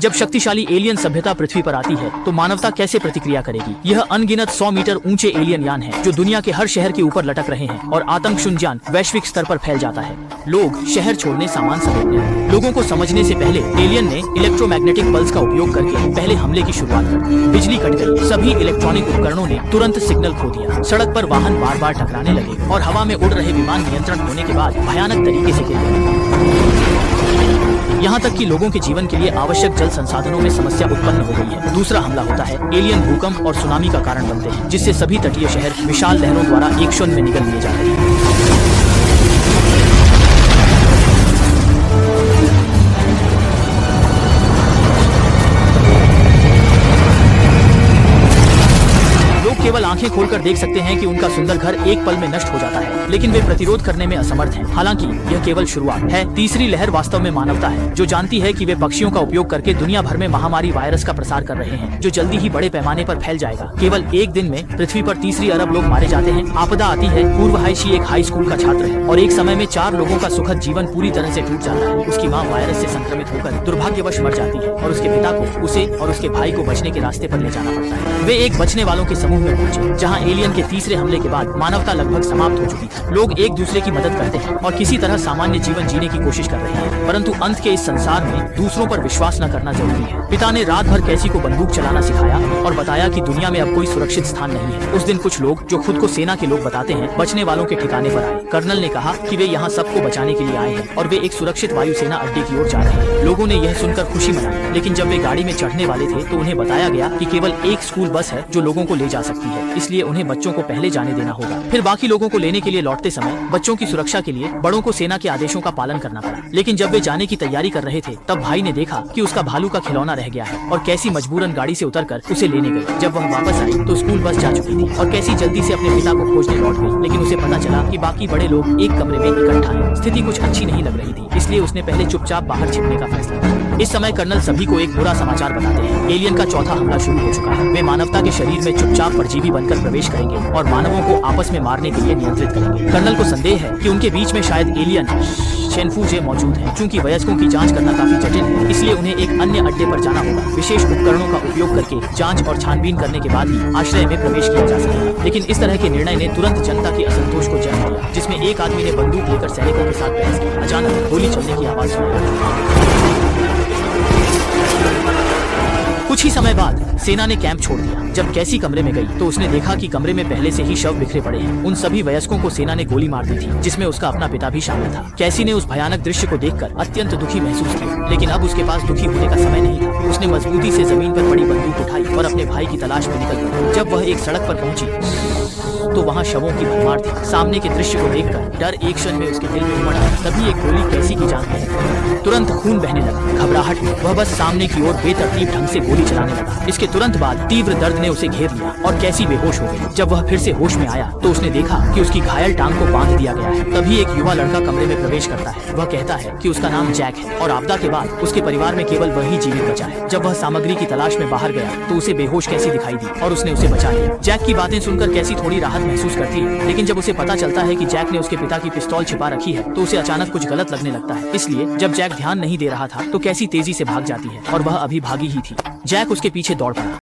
जब शक्तिशाली एलियन सभ्यता पृथ्वी पर आती है तो मानवता कैसे प्रतिक्रिया करेगी। यह अनगिनत 100 मीटर ऊंचे एलियन यान है जो दुनिया के हर शहर के ऊपर लटक रहे हैं और आतंक शुनजान वैश्विक स्तर पर फैल जाता है। लोग शहर छोड़ने, सामान समेटने लगे। लोगों को समझने से पहले एलियन ने इलेक्ट्रोमैग्नेटिक पल्स का उपयोग करके पहले हमले की शुरुआत कर दी। बिजली कट गई, सभी इलेक्ट्रॉनिक उपकरणों ने तुरंत सिग्नल खो दिया। सड़क पर वाहन बार बार टकराने लगे और हवा में उड़ रहे विमान नियंत्रण होने के बाद भयानक तरीके से गिर गए। यहाँ तक कि लोगों के जीवन के लिए आवश्यक जल संसाधनों में समस्या उत्पन्न हो गई है। दूसरा हमला होता है। एलियन भूकंप और सुनामी का कारण बनते हैं, जिससे सभी तटीय शहर विशाल लहरों द्वारा एक क्षण में निगल लिए जाते हैं। केवल आंखें खोलकर देख सकते हैं कि उनका सुंदर घर एक पल में नष्ट हो जाता है, लेकिन वे प्रतिरोध करने में असमर्थ हैं। हालांकि यह केवल शुरुआत है। तीसरी लहर वास्तव में मानवता है, जो जानती है कि वे पक्षियों का उपयोग करके दुनिया भर में महामारी वायरस का प्रसार कर रहे हैं, जो जल्दी ही बड़े पैमाने पर फैल जाएगा। केवल एक दिन में पृथ्वी पर 30 अरब लोग मारे जाते हैं। आपदा आती है। पूर्वहाइशी एक हाई स्कूल का छात्र है और एक समय में 4 लोगों का सुखद जीवन पूरी तरह से टूट जाता है। उसकी माँ वायरस से संक्रमित होकर दुर्भाग्यवश मर जाती है और उसके पिता को उसे और उसके भाई को बचने के रास्ते पर ले जाना पड़ता है। वे एक बचने वालों के समूह में पहुंचे, जहां एलियन के तीसरे हमले के बाद मानवता लगभग समाप्त हो चुकी थी। लोग एक दूसरे की मदद करते हैं और किसी तरह सामान्य जीवन जीने की कोशिश कर रहे हैं, परंतु अंत के इस संसार में दूसरों पर विश्वास न करना जरूरी है। पिता ने रात भर कैसी को बंदूक चलाना सिखाया और बताया कि दुनिया में अब कोई सुरक्षित स्थान नहीं है। उस दिन कुछ लोग, जो खुद को सेना के लोग बताते हैं, बचने वालों के ठिकाने पर आए। कर्नल ने कहा कि वे यहाँ सबको बचाने के लिए आए हैं और वे एक सुरक्षित वायुसेना अड्डे की ओर जा रहे हैं। लोगों ने यह सुनकर खुशी मनाई, लेकिन जब वे गाड़ी में चढ़ने वाले थे तो उन्हें बताया गया कि केवल एक स्कूल बस है जो लोगों को ले जा सकती है, इसलिए उन्हें बच्चों को पहले जाने देना होगा। फिर बाकी लोगों को लेने के लिए लौटते समय बच्चों की सुरक्षा के लिए बड़ों को सेना के आदेशों का पालन करना पड़ा। लेकिन जब वे जाने की तैयारी कर रहे थे तब भाई ने देखा कि उसका भालू का खिलौना रह गया है और कैसी मजबूरन गाड़ी से उतरकर उसे लेने गई। जब वह वापस आई तो स्कूल बस जा चुकी थी और कैसी जल्दी से अपने पिता को खोजने लौट गई, लेकिन उसे पता चला कि बाकी बड़े लोग एक कमरे में इकट्ठा हैं। स्थिति कुछ अच्छी नहीं लग रही थी, इसलिए उसने पहले चुपचाप बाहर छिपने का फैसला किया। इस समय कर्नल सभी को एक बुरा समाचार बताते हैं। एलियन का चौथा हमला शुरू हो चुका है। वे मानवता के शरीर में चुपचाप परजीवी बनकर प्रवेश करेंगे और मानवों को आपस में मारने के लिए नियंत्रित करेंगे। कर्नल को संदेह है कि उनके बीच में शायद एलियन शेनफूजे मौजूद है। चूंकि वयस्कों की जांच करना काफी जटिल है, इसलिए उन्हें एक अन्य अड्डे पर जाना होगा। विशेष उपकरणों का उपयोग करके जांच और छानबीन करने के बाद ही आश्रय में प्रवेश किया जा सकेगा। लेकिन इस तरह के निर्णय ने तुरंत जनता के असंतोष को जन्म दिया, जिसमें एक आदमी ने बंदूक लेकर सैनिकों के साथ बहस की। अचानक गोली चलने की आवाज सुनाई। कुछ ही समय बाद सेना ने कैंप छोड़ दिया। जब कैसी कमरे में गई तो उसने देखा कि कमरे में पहले से ही शव बिखरे पड़े हैं। उन सभी वयस्कों को सेना ने गोली मार दी थी, जिसमें उसका अपना पिता भी शामिल था। कैसी ने उस भयानक दृश्य को देखकर अत्यंत दुखी महसूस किया, लेकिन अब उसके पास दुखी होने का समय नहीं था। उसने मजबूती से जमीन पर पड़ी बंदूक उठाई और अपने भाई की तलाश में निकल गई। जब वह एक सड़क पर पहुंची तो वहाँ शवों की भरमार थी। सामने के दृश्य को देखकर डर एक क्षण में उसके दिल में उमड़ आया। तभी एक गोली कैसी की जान में तुरंत खून बहने लगा। घबराहट में वह बस सामने की ओर बेतरतीब ढंग से गोली चलाने लगा। इसके तुरंत बाद तीव्र दर्द ने उसे घेर लिया और कैसी बेहोश हो गई। जब वह फिर से होश में आया तो उसने देखा कि उसकी घायल टांग को बांध दिया गया है। तभी एक युवा लड़का कमरे में प्रवेश करता है। वह कहता है कि उसका नाम जैक है और आपदा के बाद उसके परिवार में केवल वही जीवित बचा है। जब वह सामग्री की तलाश में बाहर गया तो उसे बेहोश कैसी दिखाई दी और उसने उसे बचा लिया। जैक की बातें सुनकर कैसी थोड़ी राहत महसूस करती है, लेकिन जब उसे पता चलता है कि जैक ने उसके पिता की पिस्तौल छिपा रखी है तो उसे अचानक कुछ गलत लगने लगता है। इसलिए जब जैक ध्यान नहीं दे रहा था तो कैसी तेजी से भाग जाती है और वह अभी भागी ही थी। जैक उसके पीछे दौड़ पड़ा।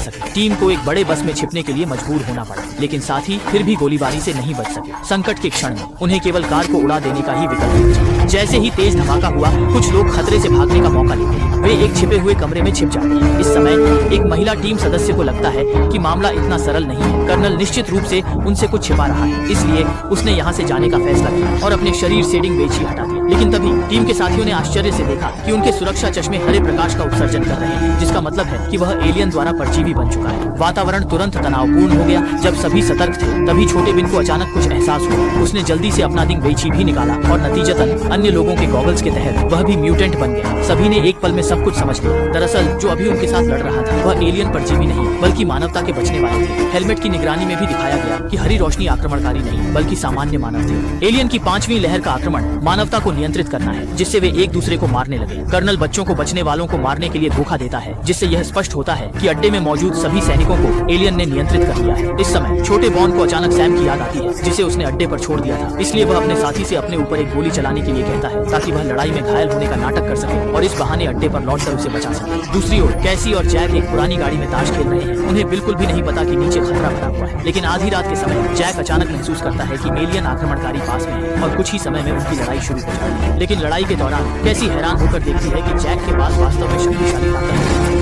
सके। टीम को एक बड़े बस में छिपने के लिए मजबूर होना पड़ा, लेकिन साथ ही फिर भी गोलीबारी से नहीं बच सके। संकट के क्षण में उन्हें केवल कार को उड़ा देने का ही विकल्प बचा। जैसे ही तेज धमाका हुआ, कुछ लोग खतरे से भागने का मौका लेते हैं। वे एक छिपे हुए कमरे में छिप जाते हैं। इस समय एक महिला टीम सदस्य को लगता है कि मामला इतना सरल नहीं है। कर्नल निश्चित रूप से उनसे कुछ छिपा रहा है, इसलिए उसने यहाँ से जाने का फैसला किया और अपने शरीर से बेची हटा दी। लेकिन तभी टीम के साथियों ने आश्चर्य से देखा कि उनके सुरक्षा चश्मे हरे प्रकाश का उत्सर्जन कर रहे हैं, जिसका मतलब है कि वह एलियन द्वारा परजीवी बन चुका है। वातावरण तुरंत तनावपूर्ण हो गया। जब सभी सतर्क थे, तभी छोटे बिन को अचानक कुछ एहसास हुआ। उसने जल्दी से अपना दिंग बेची भी निकाला और नतीजतन अन्य लोगों के गॉगल्स के तहत वह भी म्यूटेंट बन गया। सभी ने एक पल में सब कुछ समझ लिया। दरअसल जो अभी उनके साथ लड़ रहा था वह एलियन परजीवी नहीं बल्कि मानवता के बचने वाले थे। हेलमेट की निगरानी में भी दिखाया गया कि हरी रोशनी आक्रमणकारी नहीं बल्कि सामान्य मानव थे। एलियन की 5वीं लहर का आक्रमण मानवता को नियंत्रित करना है, जिससे वे एक दूसरे को मारने लगे। कर्नल बच्चों को बचने वालों को मारने के लिए धोखा देता है, जिससे यह स्पष्ट होता है कि अड्डे में मौजूद सभी सैनिकों को एलियन ने नियंत्रित कर लिया है। इस समय छोटे बॉन को अचानक सैम की याद आती है, जिसे उसने अड्डे पर छोड़ दिया था। इसलिए वह अपने साथी से अपने ऊपर एक गोली चलाने के लिए कहता है, ताकि वह लड़ाई में घायल होने का नाटक कर सके और इस बहाने अड्डे पर लौटकर उसे बचा सके। दूसरी ओर कैसी और जैक एक पुरानी गाड़ी में ताश खेल रहे हैं। उन्हें बिल्कुल भी नहीं पता कि नीचे खतरा भरा हुआ है। लेकिन आधी रात के समय जैक अचानक महसूस करता है कि एलियन आक्रमणकारी पास में है और कुछ ही समय में उनकी लड़ाई शुरू हो जाती है। लेकिन लड़ाई के दौरान कैसी हैरान होकर देखती है कि जैक के पास वास्तव में शक्तिशाली ताकत है।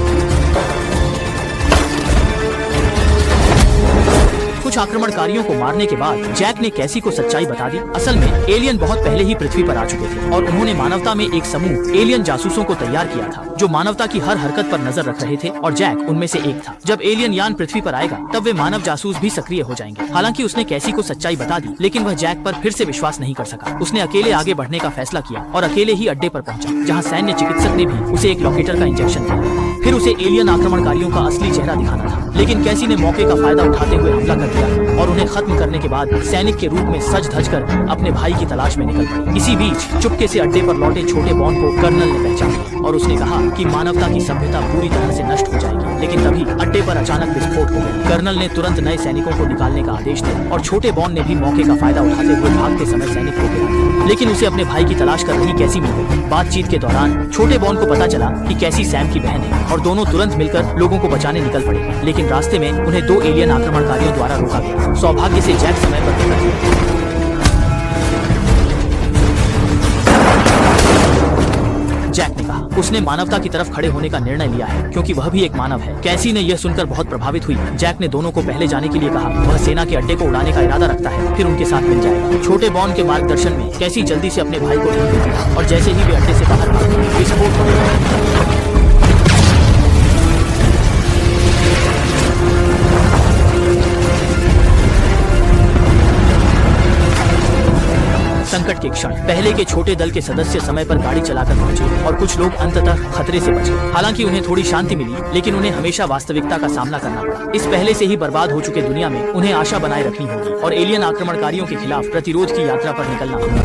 कुछ आक्रमणकारियों को मारने के बाद जैक ने कैसी को सच्चाई बता दी। असल में एलियन बहुत पहले ही पृथ्वी पर आ चुके थे और उन्होंने मानवता में एक समूह एलियन जासूसों को तैयार किया था, जो मानवता की हर हरकत पर नजर रख रहे थे और जैक उनमें से एक था। जब एलियन यान पृथ्वी पर आएगा तब वे मानव जासूस भी सक्रिय हो जाएंगे। हालांकि उसने कैसी को सच्चाई बता दी, लेकिन वह जैक पर फिर से विश्वास नहीं कर सका। उसने अकेले आगे बढ़ने का फैसला किया और अकेले ही अड्डे पर पहुंचा, जहां सैन्य चिकित्सक ने भी उसे एक लोकेटर का इंजेक्शन दिया। फिर उसे एलियन आक्रमणकारियों का असली चेहरा दिखाना था, लेकिन कैसी ने मौके का फायदा उठाते हुए हमला कर दिया और उन्हें खत्म करने के बाद सैनिक के रूप में सज धज कर अपने भाई की तलाश में निकल पड़ी। इसी बीच चुपके से अड्डे पर लौटे छोटे बॉन को कर्नल ने पहचान लिया और उसने कहा कि मानवता की सभ्यता पूरी तरह से नष्ट हो जाएगी। लेकिन तभी अड्डे पर अचानक विस्फोट हो गया। कर्नल ने तुरंत नए सैनिकों को निकालने का आदेश दिया और छोटे बॉन ने भी मौके का फायदा उठाते हुए भागते समय सैनिक को गिरा दिया। लेकिन उसे अपने भाई की तलाश कर रही कैसी मिल गई। बातचीत के दौरान छोटे बॉन को पता चला कि कैसी सैम की बहन है और दोनों तुरंत मिलकर लोगों को बचाने निकल पड़े। लेकिन रास्ते में उन्हें 2 एलियन आक्रमणकारियों द्वारा रोका गया। सौभाग्य से जैक समय पर निकल गया। जैक ने कहा उसने मानवता की तरफ खड़े होने का निर्णय लिया है, क्योंकि वह भी एक मानव है। कैसी ने यह सुनकर बहुत प्रभावित हुई। जैक ने दोनों को पहले जाने के लिए कहा। वह सेना के अड्डे को उड़ाने का इरादा रखता है, फिर उनके साथ मिल जाएगा। छोटे बॉन के मार्गदर्शन में कैसी जल्दी से अपने भाई को ढूंढ लेती और जैसे ही वे अड्डे से बाहर भागे, विस्फोट हो गया। संकट के क्षण पहले के छोटे दल के सदस्य समय पर गाड़ी चलाकर पहुंचे और कुछ लोग अंततः खतरे से बचे। हालांकि उन्हें थोड़ी शांति मिली, लेकिन उन्हें हमेशा वास्तविकता का सामना करना पड़ा। इस पहले से ही बर्बाद हो चुके दुनिया में उन्हें आशा बनाए रखनी होगी और एलियन आक्रमणकारियों के खिलाफ प्रतिरोध की यात्रा पर निकलना होगा।